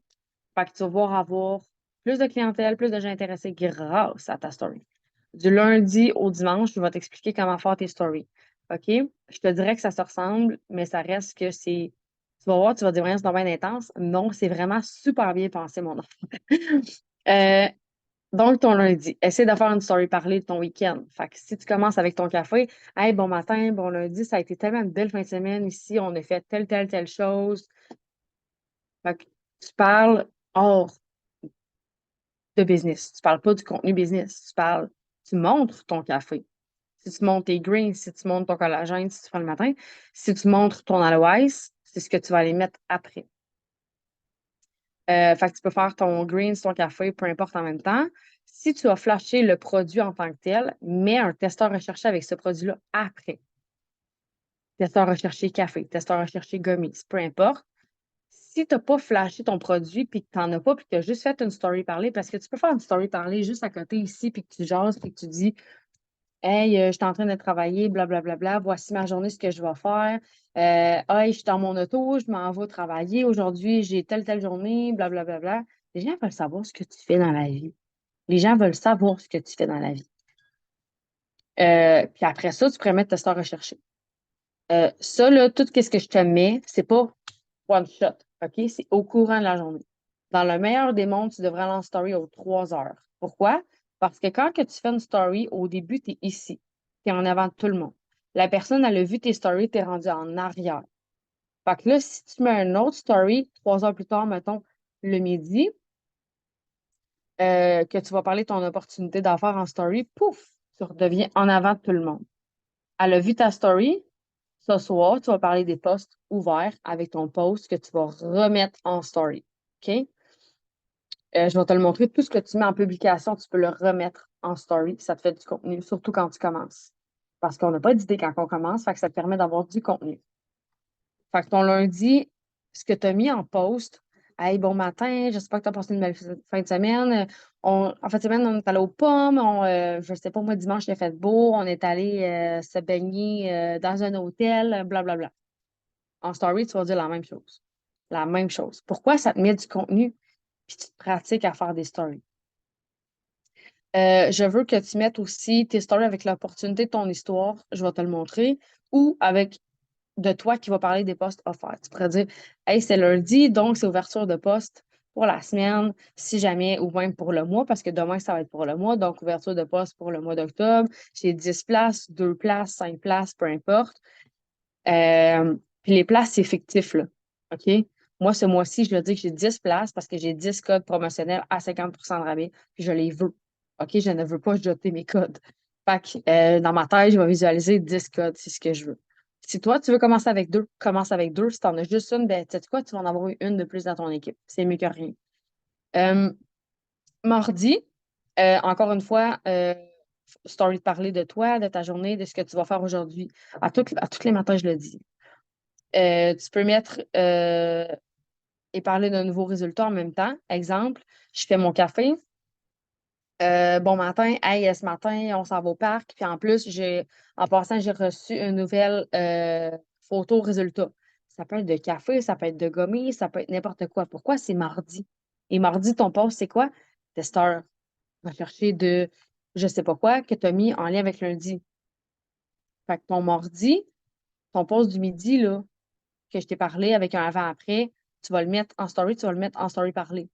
Fait que tu vas voir avoir plus de clientèle, plus de gens intéressés grâce à ta story. Du lundi au dimanche, je vais t'expliquer comment faire tes stories. OK? Je te dirais que ça se ressemble, mais ça reste que c'est. Tu vas voir, tu vas dire: Voyons, c'est bien intense. Non, c'est vraiment super bien pensé, mon enfant. Euh, donc, ton lundi, essaie de faire une story parler de ton week-end. Fait que si tu commences avec ton café, hey, bon matin, bon lundi, ça a été tellement une belle fin de semaine ici, on a fait telle chose. Fait que tu parles hors de business. Tu parles pas du contenu business. Tu montres ton café. Si tu montres tes greens, si tu montres ton collagène, si tu fais le matin, si tu montres ton aloès, c'est ce que tu vas aller mettre après. Fait que tu peux faire ton greens, ton café, peu importe en même temps. Si tu as flashé le produit en tant que tel, mets un testeur recherché avec ce produit-là après. Testeur recherché café, testeur recherché gummies, peu importe. Si tu n'as pas flashé ton produit puis que tu n'en as pas puis que tu as juste fait une story parler, parce que tu peux faire une story parler juste à côté ici puis que tu jases puis que tu dis hey, je suis en train de travailler, blablabla, voici ma journée, ce que je vais faire. Hey, je suis dans mon auto, je m'en vais travailler. Aujourd'hui, j'ai telle journée, blablabla. Les gens veulent savoir ce que tu fais dans la vie. Les gens veulent savoir ce que tu fais dans la vie. Puis après ça, tu pourrais mettre ta star recherché. Ça, là, tout ce que je te mets, c'est pas one shot, OK? C'est au courant de la journée. Dans le meilleur des mondes, tu devrais aller en story aux 3 heures. Pourquoi? Parce que quand que tu fais une story, au début, tu es ici. Tu es en avant de tout le monde. La personne, elle a vu tes stories, tu es rendu en arrière. Fait que là, si tu mets une autre story, 3 heures plus tard, mettons, le midi, que tu vas parler de ton opportunité d'affaires en story, pouf, tu redeviens en avant de tout le monde. Elle a vu ta story. Ce soir, tu vas parler des posts ouverts avec ton post que tu vas remettre en story. OK? Je vais te le montrer. Tout ce que tu mets en publication, tu peux le remettre en story. Ça te fait du contenu, surtout quand tu commences. Parce qu'on n'a pas d'idée quand on commence, fait que ça te permet d'avoir du contenu. Fait que ton lundi, ce que tu as mis en post, hey, bon matin, j'espère que tu as passé une belle fin de semaine. En fin de semaine, on est allé aux pommes. Je sais pas, moi, dimanche, il a fait beau. On est allé se baigner dans un hôtel, blablabla. En story, tu vas dire la même chose. La même chose. Pourquoi ça te met du contenu puis tu te pratiques à faire des stories? Je veux que tu mettes aussi tes stories avec l'opportunité de ton histoire. Je vais te le montrer. Ou avec de toi qui va parler des postes offerts. Tu pourrais dire, hey, c'est lundi, donc c'est ouverture de poste pour la semaine, si jamais, ou même pour le mois, parce que demain, ça va être pour le mois. Donc, ouverture de poste pour le mois d'octobre. J'ai 10 places, 2 places, 5 places, peu importe. Puis les places, c'est fictif, là. OK? Moi, ce mois-ci, je leur dis que j'ai 10 places parce que j'ai 10 codes promotionnels à 50 de rabais, puis je les veux. OK? Je ne veux pas jeter mes codes. Fait que, dans ma tête, je vais visualiser 10 codes, c'est ce que je veux. Si toi, tu veux commencer avec deux, commence avec deux. Si tu en as juste une, ben, tu sais quoi, tu vas en avoir une de plus dans ton équipe. C'est mieux que rien. Euh, Mardi, encore une fois, story de parler de toi, de ta journée, de ce que tu vas faire aujourd'hui. À tous les matins, je le dis. Tu peux mettre et parler d'un nouveau résultat en même temps. Exemple, je fais mon café. Bon matin, hey, ce matin, on s'en va au parc. Puis en plus, en passant, j'ai reçu une nouvelle photo résultat. Ça peut être de café, ça peut être de gommis, ça peut être n'importe quoi. Pourquoi c'est mardi? Et mardi, ton post, c'est quoi? Testeur. Va chercher de je sais pas quoi que tu as mis en lien avec lundi. Fait que ton mardi, ton post du midi, là, que je t'ai parlé avec un avant-après, tu vas le mettre en story, tu vas le mettre en story parler.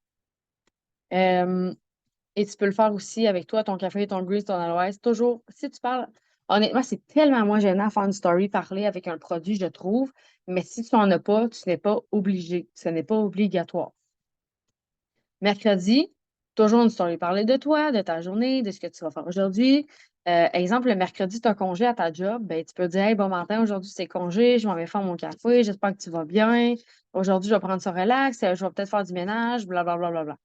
Et tu peux le faire aussi avec toi, ton café, ton grease, ton aloès. Toujours, si tu parles, honnêtement, c'est tellement moins gênant de faire une story parler avec un produit, je trouve. Mais si tu n'en as pas, tu n'es pas obligé. Ce n'est pas obligatoire. Mercredi, toujours une story parler de toi, de ta journée, de ce que tu vas faire aujourd'hui. Exemple, le mercredi, tu as congé à ta job, ben, tu peux dire hey, bon matin, aujourd'hui c'est congé, je m'en vais faire mon café, j'espère que tu vas bien. Aujourd'hui, je vais prendre ça relax, je vais peut-être faire du ménage, blablabla. Bla, bla, bla, bla.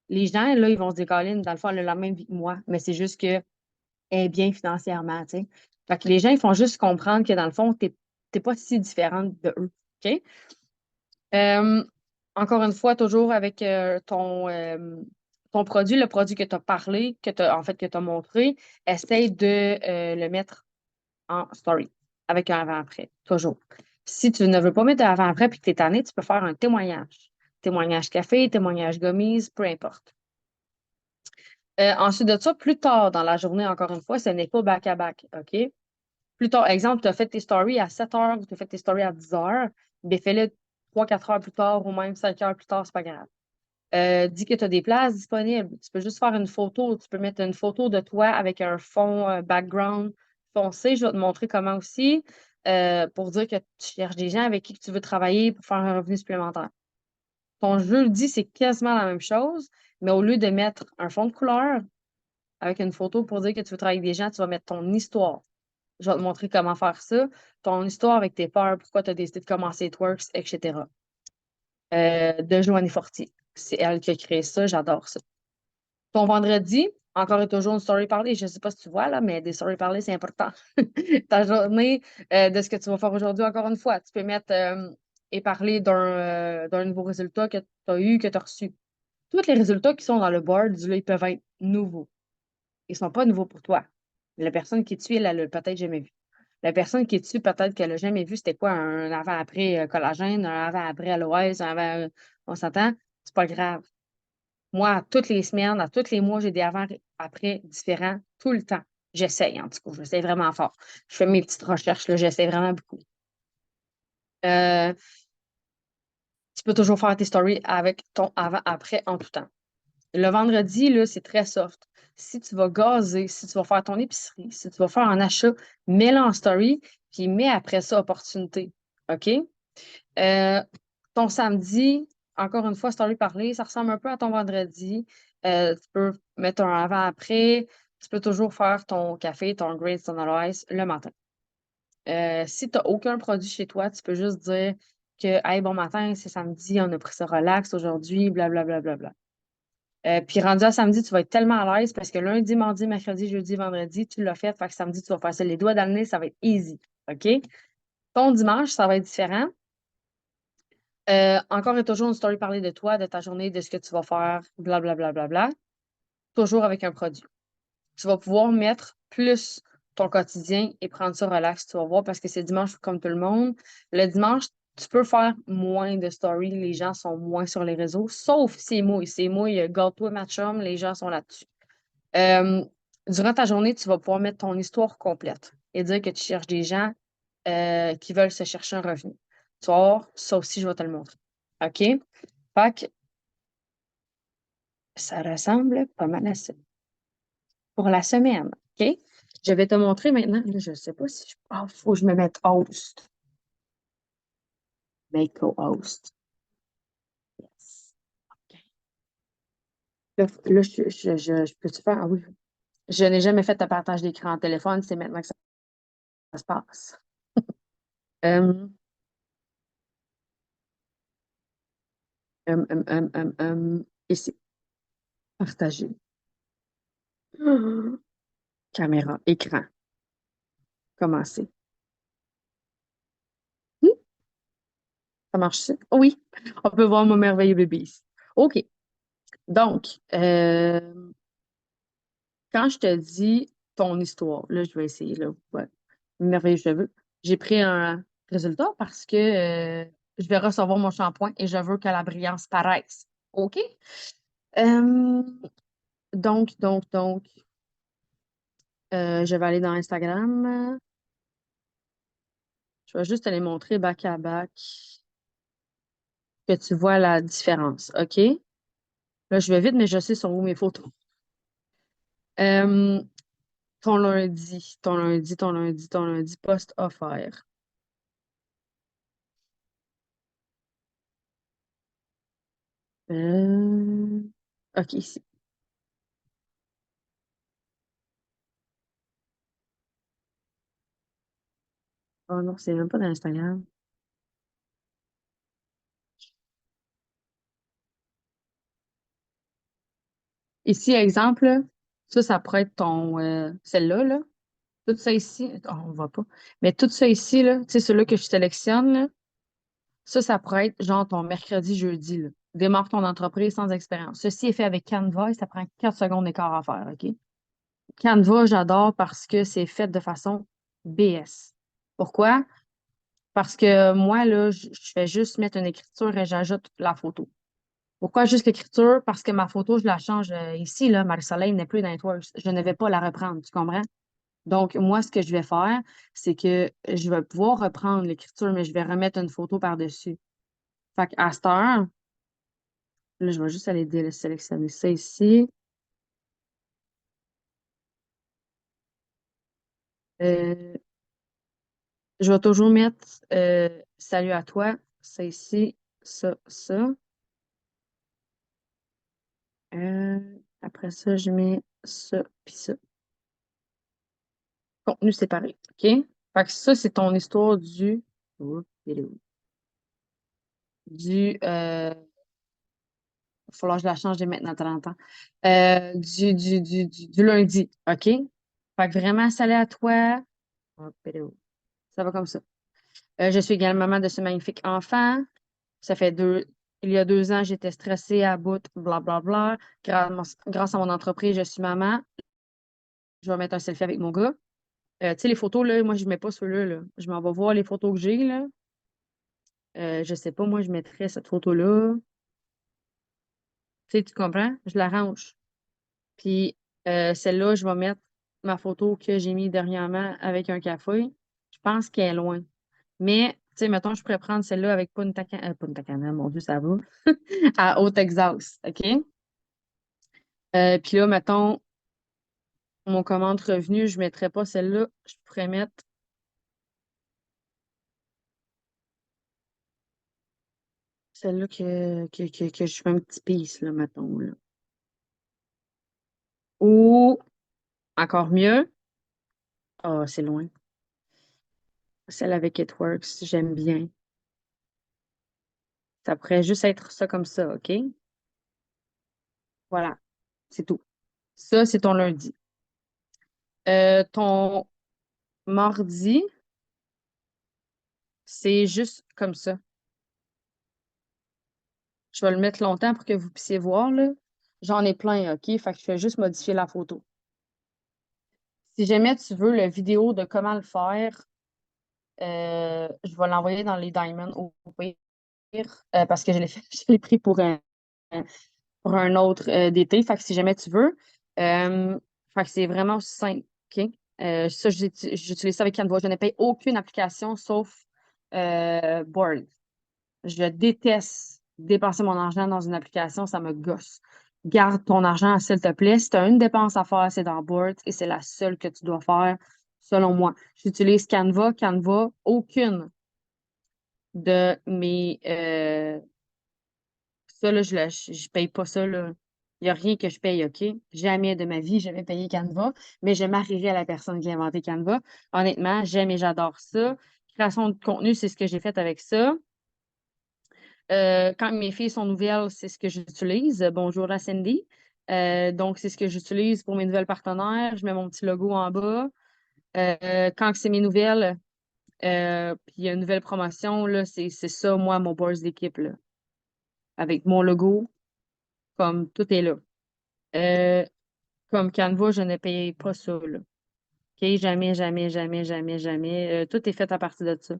Les gens, là, ils vont se dire, Colin, dans le fond, elle a la même vie que moi, mais c'est juste qu'elle est bien financièrement, tu sais. Fait que les gens, ils font juste comprendre que dans le fond, t'es pas si différente de eux. OK? Euh, Encore une fois, toujours avec ton produit, le produit que tu as parlé, en fait, que tu as montré, essaye de le mettre en story avec un avant-après, toujours. Si tu ne veux pas mettre d'avant-après et que tu es tanné, tu peux faire un témoignage. Témoignage café, témoignage gummies, peu importe. Ensuite de ça, plus tard dans la journée, encore une fois, ce n'est pas back-à-back, OK? Plus tard, exemple, tu as fait tes stories à 7 heures ou tu as fait tes stories à 10 heures, bien fais-le 3-4 heures plus tard ou même 5 heures plus tard, c'est pas grave. Dis que tu as des places disponibles. Tu peux juste faire une photo. Tu peux mettre une photo de toi avec un fond background foncé. Je vais te montrer comment aussi pour dire que tu cherches des gens avec qui tu veux travailler pour faire un revenu supplémentaire. Ton jeudi, c'est quasiment la même chose, mais au lieu de mettre un fond de couleur avec une photo pour dire que tu veux travailler avec des gens, tu vas mettre ton histoire. Je vais te montrer comment faire ça. Ton histoire avec tes peurs, pourquoi tu as décidé de commencer Twerks, etc. De Joanie Fortier. C'est elle qui a créé ça, j'adore ça. Ton vendredi, encore et toujours une story parlée. Je ne sais pas si tu vois là, mais des stories parlées, c'est important. Ta journée de ce que tu vas faire aujourd'hui, encore une fois. Tu peux mettre et parler d'un nouveau résultat que tu as eu, que tu as reçu. Tous les résultats qui sont dans le board, là, ils peuvent être nouveaux. Ils ne sont pas nouveaux pour toi. La personne qui te suit, elle l'a peut-être jamais vu. La personne qui est dessus, peut-être qu'elle n'a jamais vu c'était quoi un avant-après collagène, un avant-après aloès, un avant. On s'entend? C'est pas grave. Moi, toutes les semaines, à tous les mois, j'ai des avant-après différents tout le temps. J'essaye, en tout cas. J'essaie vraiment fort. Je fais mes petites recherches, là, j'essaie vraiment beaucoup. Euh, Tu peux toujours faire tes stories avec ton avant-après en tout temps. Le vendredi, là, c'est très soft. Si tu vas gazer, si tu vas faire ton épicerie, si tu vas faire un achat, mets-le en story, puis mets après ça opportunité. OK? Euh, Ton samedi, encore une fois, story parler, ça ressemble un peu à ton vendredi. Tu peux mettre un avant-après. Tu peux toujours faire ton café, ton grades, ton analyse le matin. Si tu n'as aucun produit chez toi, tu peux juste dire que, hey, bon matin, c'est samedi, on a pris ça relax aujourd'hui, blablabla. Bla, bla, bla. Puis rendu à samedi, tu vas être tellement à l'aise parce que lundi, mardi, mercredi, jeudi, vendredi, tu l'as fait. Fait que samedi, tu vas passer les doigts dans le nez, ça va être easy. OK? Ton dimanche, ça va être différent. Encore et toujours une story parler de toi, de ta journée, de ce que tu vas faire, blablabla. Bla, bla, bla, bla. Toujours avec un produit. Tu vas pouvoir mettre plus ton quotidien et prendre ça relax, tu vas voir, parce que c'est dimanche comme tout le monde. Le dimanche, tu peux faire moins de stories, les gens sont moins sur les réseaux, sauf c'est mouille. C'est mouille, gâteau matchum, les gens sont là-dessus. Euh, Durant ta journée, tu vas pouvoir mettre ton histoire complète et dire que tu cherches des gens qui veulent se chercher un revenu. Tu vas voir, ça aussi, je vais te le montrer. OK? Fait que ça ressemble pas mal à ça. Pour la semaine, OK? Je vais te montrer maintenant. Là, je ne sais pas si je. Ah, il faut que je me mette host. Make co-host. Yes. OK. Là, je peux-tu faire? Ah oui. Je n'ai jamais fait de partage d'écran en téléphone. C'est maintenant que ça se passe. Euh, Ici. Partager. Caméra, écran. Commencer. Hmm, ça marche ça? Oui. On peut voir mon merveilleux bébé ici. OK. Donc, quand je te dis ton histoire, là, je vais essayer, là. Ouais. Merveilleux cheveux. J'ai pris un résultat parce que je vais recevoir mon shampoing et je veux que la brillance paraisse. OK? Euh, donc, je vais aller dans Instagram. Je vais juste te les montrer back à back, que tu vois la différence. OK? Là, je vais vite, mais je sais sur où mes photos. Euh, ton lundi, post offert. Euh, OK, ici. Oh non, c'est même pas dans Instagram. Ici, exemple, là, ça pourrait être ton, celle-là, là. Tout ça ici, oh, on voit pas. Mais tout ça ici, là, tu sais, celui-là que je sélectionne, là, ça pourrait être genre ton mercredi, jeudi, là. Démarre ton entreprise sans expérience. Ceci est fait avec Canva et ça prend 4 secondes et quart à faire, OK? Canva, j'adore parce que c'est fait de façon BS. Pourquoi? Parce que moi, là, je fais juste mettre une écriture et j'ajoute la photo. Pourquoi juste l'écriture? Parce que ma photo, je la change ici, là, Marie-Soleil n'est plus dans les toiles. Je ne vais pas la reprendre, tu comprends? Donc, moi, ce que je vais faire, c'est que je vais pouvoir reprendre l'écriture, mais je vais remettre une photo par-dessus. Fait qu'à cette heure, là, je vais juste aller sélectionner ça ici. Euh, je vais toujours mettre salut à toi, ça ici, ça. Après ça, je mets ça puis ça. Contenu séparé. OK? Fait que ça, c'est ton histoire Oups, il est où? Du. Il va falloir que je la change dès maintenant, 30 ans. Du lundi. OK? Fait que vraiment salé à toi. Hop, il est où? Ça va comme ça. Je suis également maman de ce magnifique enfant. Ça fait il y a 2 ans, j'étais stressée à bout, blablabla. Grâce à mon entreprise, je suis maman. Je vais mettre un selfie avec mon gars. Tu sais, les photos, là, moi, je ne mets pas ceux-là, là. Je m'en vais voir les photos que j'ai, là. Je sais pas, moi, je mettrais cette photo-là. Tu sais, tu comprends? Je la range. Puis celle-là, je vais mettre ma photo que j'ai mis dernièrement avec un café. Je pense qu'elle est loin. Mais, tu sais, mettons, je pourrais prendre celle-là avec Punta Cana, mon Dieu, ça va. À Haut-Texas, OK? Puis là, mettons, mon commande revenu, je ne mettrais pas celle-là. Je pourrais mettre celle-là que je fais un petit piece, là, mettons, là. Ou, encore mieux, ah, c'est loin. Celle avec It Works, j'aime bien. Ça pourrait juste être ça comme ça, OK? Voilà, c'est tout. Ça, c'est ton lundi. Ton mardi, c'est juste comme ça. Je vais le mettre longtemps pour que vous puissiez voir, là. J'en ai plein, OK? Fait que je vais juste modifier la photo. Si jamais tu veux la vidéo de comment le faire, je vais l'envoyer dans les Diamonds au pire, parce que je l'ai fait, je l'ai pris pour un autre d'été. Fait que si jamais tu veux, fait que c'est vraiment simple, OK? Ça, j'utilise ça avec Canva. Je ne paye aucune application sauf Board. Je déteste dépenser mon argent dans une application, ça me gosse. Garde ton argent, s'il te plaît. Si tu as une dépense à faire, c'est dans Board et c'est la seule que tu dois faire, selon moi. J'utilise Canva. Canva, aucune de mes. Ça, là, je paye pas ça, là. Il n'y a rien que je paye, OK? Jamais de ma vie, je vais payer Canva, mais je marierai à la personne qui a inventé Canva. Honnêtement, j'aime et j'adore ça. Création de contenu, c'est ce que j'ai fait avec ça. Quand mes filles sont nouvelles, c'est ce que j'utilise. Bonjour à Cindy. Donc, c'est ce que j'utilise pour mes nouvelles partenaires. Je mets mon petit logo en bas. Quand c'est mes nouvelles, puis il y a une nouvelle promotion, là, c'est ça, moi, mon board d'équipe, là. Avec mon logo, comme tout est là. Euh, Comme Canva, je ne paye pas ça, là. OK? Jamais, jamais, jamais, jamais, jamais. Tout est fait à partir de ça.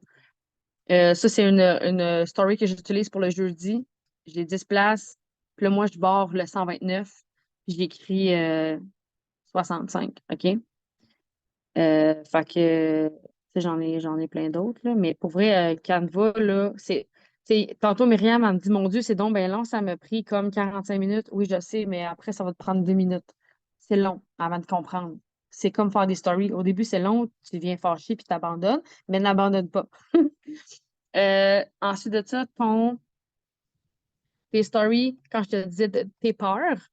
Ça, c'est une story que j'utilise pour le jeudi. J'ai 10 places. Puis là, moi, je barre le 129. Puis j'écris 65. OK? Fait que, tu sais, j'en ai plein d'autres, là. Mais pour vrai, Canva, là, tantôt, Myriam, elle me dit, mon Dieu, c'est donc bien long. Ça m'a pris comme 45 minutes. Oui, je sais, mais après, ça va te prendre 2 minutes. C'est long avant de comprendre. C'est comme faire des stories. Au début, c'est long, tu deviens fâché puis tu abandonnes, mais n'abandonne pas. Ensuite de ça, tes stories, quand je te disais tes peurs,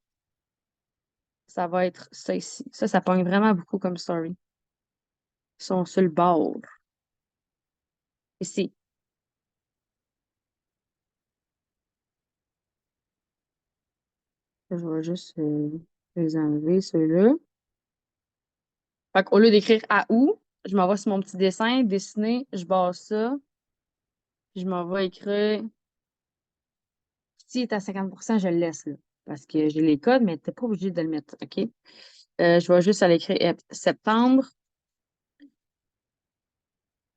ça va être ça ici. Ça pogne vraiment beaucoup comme story. Ils sont sur le bord. Ici. Je vais juste les enlever, ceux-là. Fait qu'au lieu d'écrire à où, je m'en vais sur mon petit dessin, dessiner, je base ça, puis je m'en vais écrire. S'il est à 50%, je le laisse là. Parce que j'ai les codes, mais tu n'es pas obligé de le mettre. OK? Je vais juste aller écrire septembre.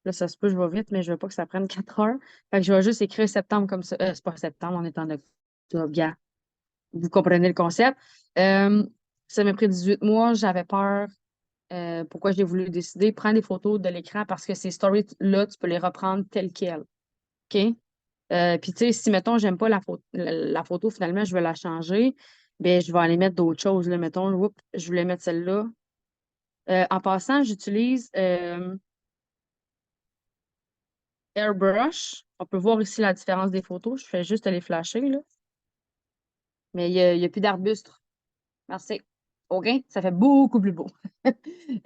Là, ça se peut, je vais vite, mais je veux pas que ça prenne 4 heures. Fait que je vais juste écrire septembre comme ça. C'est pas septembre, on est en octobre. Gars. Vous comprenez le concept. Euh, Ça m'a pris 18 mois, j'avais peur. Pourquoi j'ai voulu décider? Prends des photos de l'écran parce que ces stories-là, tu peux les reprendre telles quelles. OK? Puis, tu sais, si, mettons, j'aime pas la photo, finalement, je veux la changer, ben je vais aller mettre d'autres choses. Là, mettons, je voulais mettre celle-là. En passant, j'utilise Airbrush. On peut voir ici la différence des photos. Je fais juste les flasher, là. Mais il y a plus d'arbustes. Merci. OK? Ça fait beaucoup plus beau.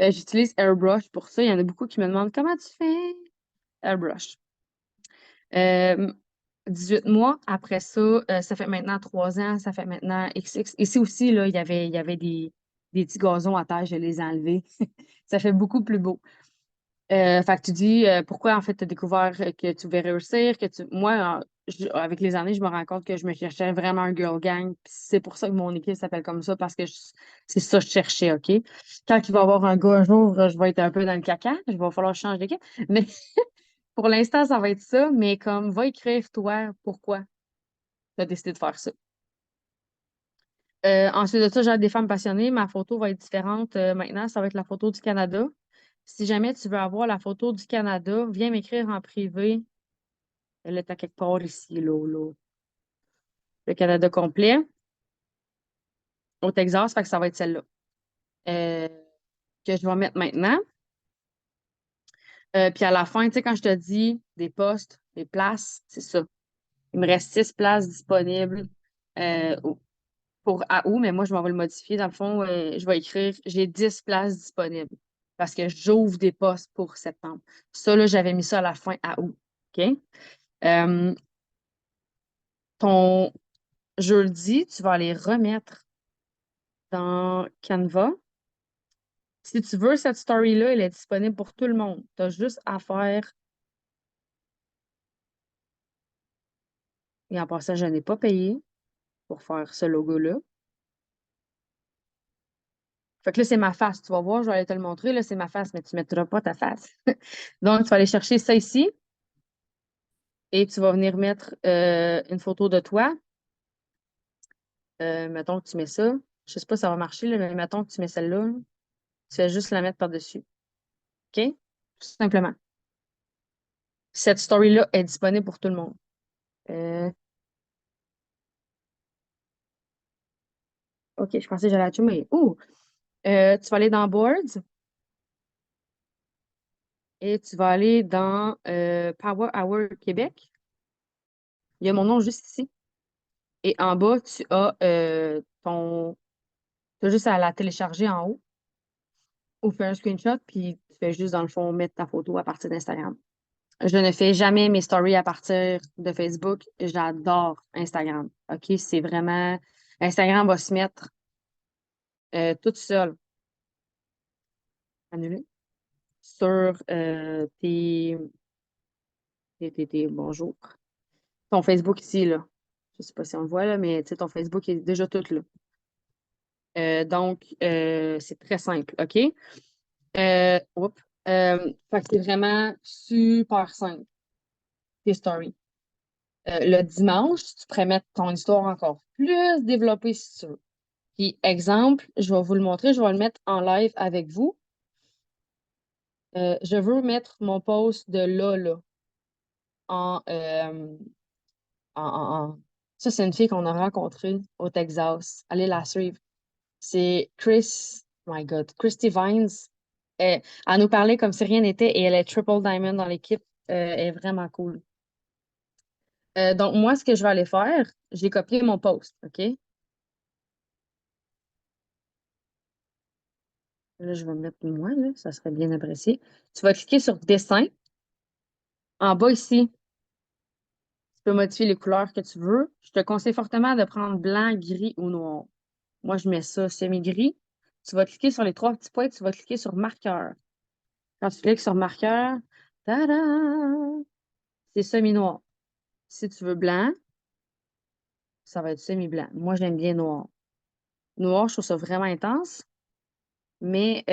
J'utilise Airbrush pour ça. Il y en a beaucoup qui me demandent comment tu fais Airbrush. 18 mois. Après ça, ça fait maintenant 3 ans. Ça fait maintenant XX. Ici aussi, là, il y avait des petits gazons à terre. Je les ai enlevés. Ça fait beaucoup plus beau. Fait que tu dis pourquoi en fait tu as découvert que tu voulais réussir, que tu. Moi, avec les années, je me rends compte que je me cherchais vraiment un girl gang. Puis c'est pour ça que mon équipe s'appelle comme ça, parce que c'est ça que je cherchais, OK? Quand il va y avoir un gars un jour, je vais être un peu dans le caca, il va falloir changer d'équipe. Mais pour l'instant, ça va être ça, mais comme va écrire toi pourquoi tu as décidé de faire ça. Ensuite de ça, j'ai des femmes passionnées. Ma photo va être différente maintenant. Ça va être la photo du Canada. Si jamais tu veux avoir la photo du Canada, viens m'écrire en privé. Elle est à quelque part ici, là, là. Le Canada complet, au Texas, fait que ça va être celle-là. Euh, que je vais mettre maintenant. Puis à la fin, tu sais, quand je te dis des postes, des places, c'est ça. Il me reste 6 places disponibles pour à août, mais moi, je m'en vais le modifier. Dans le fond, je vais écrire j'ai 10 places disponibles parce que j'ouvre des postes pour septembre. Ça, là, j'avais mis ça à la fin à août. OK? Euh, ton jeudi, tu vas aller remettre dans Canva. Si tu veux, cette story-là, elle est disponible pour tout le monde. Tu as juste à faire. Et en passant, je n'ai pas payé pour faire ce logo-là. Fait que là, c'est ma face. Tu vas voir, je vais aller te le montrer. Là, c'est ma face, mais tu ne mettras pas ta face. Donc, tu vas aller chercher ça ici et tu vas venir mettre une photo de toi. Mettons que tu mets ça. Je ne sais pas si ça va marcher, là, mais mettons que tu mets celle-là. Tu fais juste la mettre par-dessus. OK? Tout simplement. Cette story-là est disponible pour tout le monde. Euh, OK, je pensais que j'allais la mais tu vas aller dans Boards et tu vas aller dans Power Hour Québec. Il y a mon nom juste ici. Et en bas, tu as ton. Tu as juste à la télécharger en haut ou faire un screenshot, puis tu fais juste, dans le fond, mettre ta photo à partir d'Instagram. Je ne fais jamais mes stories à partir de Facebook. J'adore Instagram. OK? C'est vraiment. Instagram va se mettre toute seule, annulée, sur bonjour. Ton Facebook ici, là. Je sais pas si on le voit, là, mais tu sais, ton Facebook est déjà tout là. Donc, c'est très simple, OK? Oups. Fait que c'est vraiment super simple, tes stories. Le dimanche, tu pourrais mettre ton histoire encore plus développée si tu veux. Puis, exemple, je vais vous le montrer, je vais le mettre en live avec vous. Je veux mettre mon post de là, en, Ça, c'est une fille qu'on a rencontrée au Texas. Allez la suivre. C'est Chris, my God, Christy Vines. Elle nous parlait comme si rien n'était et elle est triple diamond dans l'équipe. Elle est vraiment cool. Donc, moi, ce que je vais aller faire, j'ai copié mon post, OK? Là, je vais mettre moi, là, ça serait bien apprécié. Tu vas cliquer sur Dessin. En bas ici, tu peux modifier les couleurs que tu veux. Je te conseille fortement de prendre blanc, gris ou noir. Moi, je mets ça semi-gris. Tu vas cliquer sur les 3 petits points, tu vas cliquer sur marqueur. Quand tu cliques sur marqueur, tada! C'est semi-noir. Si tu veux blanc, ça va être semi-blanc. Moi, j'aime bien noir. Noir, je trouve ça vraiment intense, mais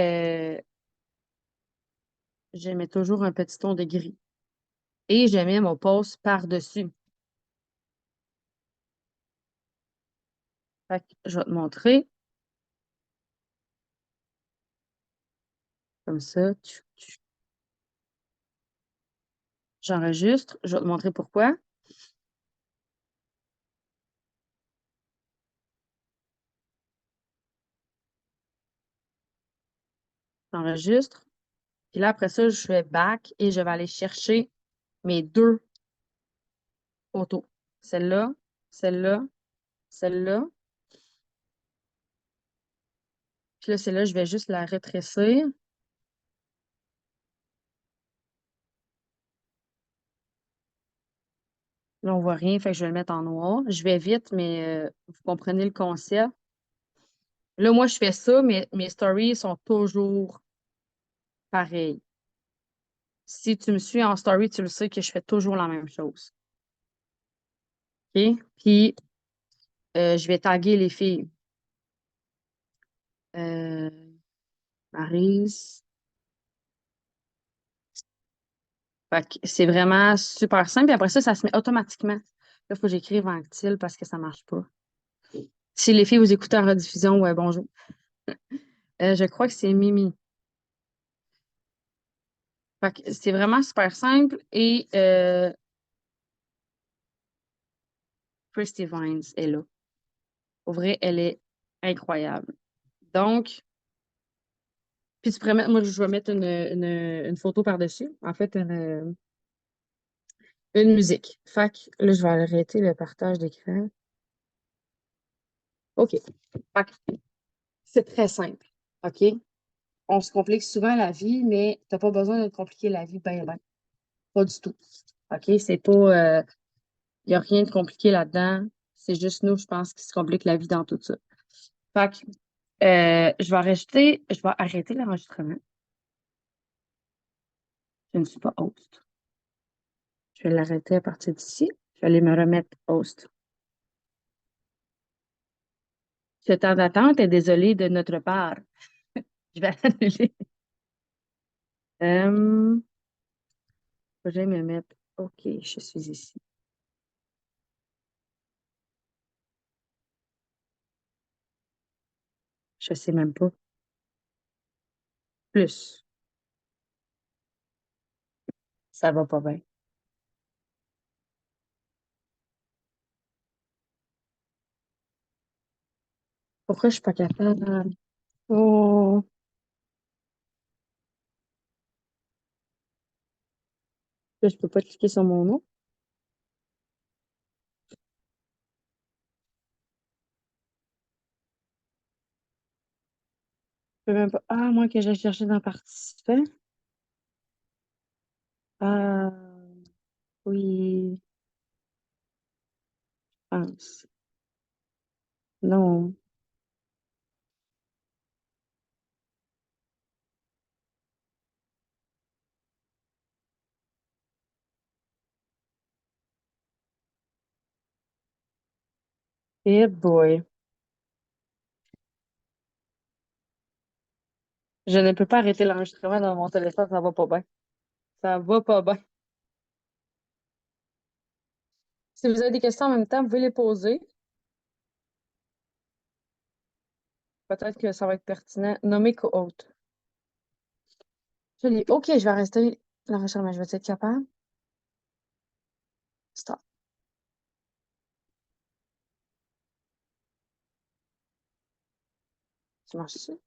j'aimais toujours un petit ton de gris. Et j'aimais mon post par-dessus. Fait que je vais te montrer comme ça. J'enregistre. Je vais te montrer pourquoi. J'enregistre. Puis là, après ça, je fais back et je vais aller chercher mes 2 photos. Celle-là, celle-là, celle-là. Puis là, c'est là, je vais juste la rétrécir. Là, on voit rien, fait que je vais le mettre en noir. Je vais vite, mais vous comprenez le concept. Là, moi, je fais ça, mais mes stories sont toujours pareilles. Si tu me suis en story, tu le sais que je fais toujours la même chose. OK? Puis, je vais taguer les filles. Euh, Maryse. Fait que c'est vraiment super simple. Puis après ça, ça se met automatiquement. Là, il faut que j'écrive en actile parce que ça marche pas. Si les filles vous écoutez en rediffusion, ouais, bonjour. Je crois que c'est Mimi. Fait que c'est vraiment super simple. Et Christy Vines est là. Au vrai, elle est incroyable. Donc, puis tu pourrais mettre, moi, je vais mettre une photo par-dessus. En fait, une musique. Fait que là, je vais arrêter le partage d'écran. OK. Fait que c'est très simple. OK? On se complique souvent la vie, mais t'as pas besoin de te compliquer la vie ben, ben. Pas du tout. OK? C'est pas. Il n'y a rien de compliqué là-dedans. C'est juste nous, je pense, qui se complique la vie dans tout ça. Fait que, je vais arrêter l'enregistrement. Je ne suis pas host. Je vais l'arrêter à partir d'ici. Je vais aller me remettre host. Ce temps d'attente est désolé de notre part. Je vais annuler. Faut que j'aille me mettre. OK, je suis ici. Je sais même pas. Plus. Ça va pas bien. Pourquoi je suis pas capable? Oh, là, je peux pas cliquer sur mon nom. Je peux même pas. Ah, moi que j'ai cherché dans participants. Ah, oui, je pense. Non. Eh boy. Je ne peux pas arrêter l'enregistrement dans mon téléphone, ça va pas bien. Ça va pas bien. Si vous avez des questions en même temps, vous pouvez les poser. Peut-être que ça va être pertinent. Nommer co-hôte. OK, je vais rester l'enregistrement. Je vais être capable. Stop. Tu marches dessus?